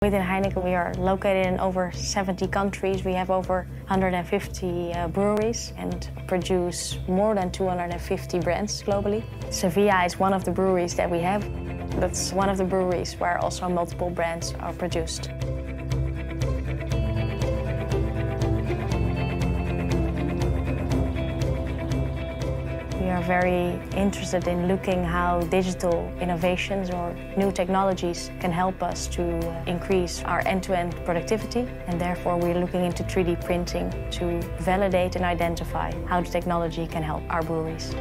Within Heineken, we are located in over 70 countries. We have over 150 breweries and produce more than 250 brands globally. Sevilla is one of the breweries that we have. That's one of the breweries where also multiple brands are produced. We are very interested in looking how digital innovations or new technologies can help us to increase our end-to-end productivity, and therefore we're looking into 3D printing to validate and identify how the technology can help our breweries.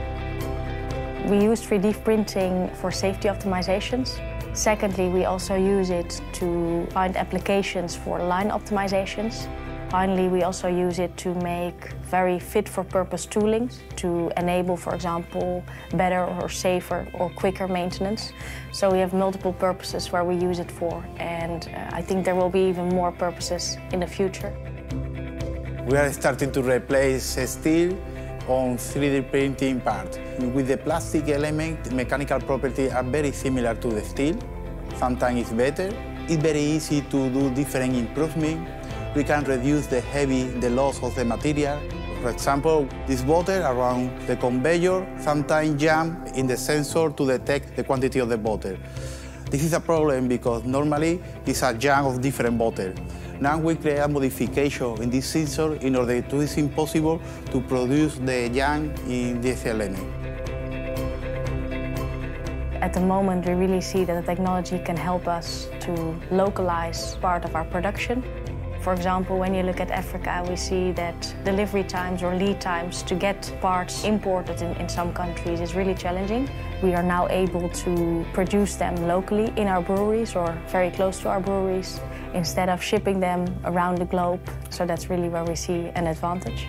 We use 3D printing for safety optimizations. Secondly, we also use it to find applications for line optimizations. Finally, we also use it to make very fit-for-purpose tooling to enable, for example, better or safer or quicker maintenance. So we have multiple purposes where we use it for, and I think there will be even more purposes in the future. We are starting to replace steel on 3D printing parts. With the plastic element, mechanical properties are very similar to the steel. Sometimes it's better. It's very easy to do different improvements. We can reduce the loss of the material. For example, this bottle around the conveyor sometimes jam in the sensor to detect the quantity of the bottle. This is a problem because normally it's a jam of different bottles. Now we create a modification in this sensor in order to it's impossible to produce the jam in this element. At the moment, we really see that the technology can help us to localize part of our production. For example, when you look at Africa, we see that delivery times or lead times to get parts imported in some countries is really challenging. We are now able to produce them locally in our breweries or very close to our breweries instead of shipping them around the globe. So that's really where we see an advantage.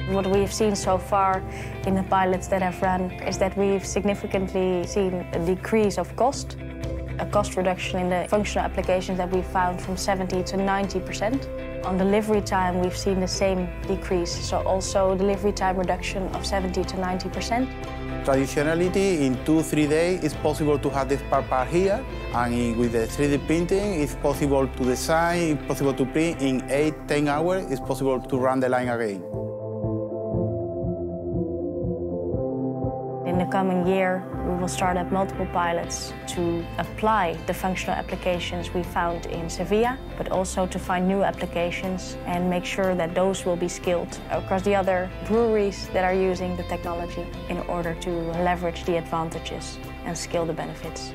What we've seen so far in the pilots that have run is that we've significantly seen a decrease of cost. A cost reduction in the functional applications that we found from 70 to 90%. On delivery time, we've seen the same decrease, so also delivery time reduction of 70 to 90%. Traditionally, in 2-3 days, it's possible to have this part here, and with the 3D printing, it's possible to design, it's possible to print in 8-10 hours, it's possible to run the line again. In the coming year, we will start up multiple pilots to apply the functional applications we found in Sevilla, but also to find new applications and make sure that those will be scaled across the other breweries that are using the technology in order to leverage the advantages and scale the benefits.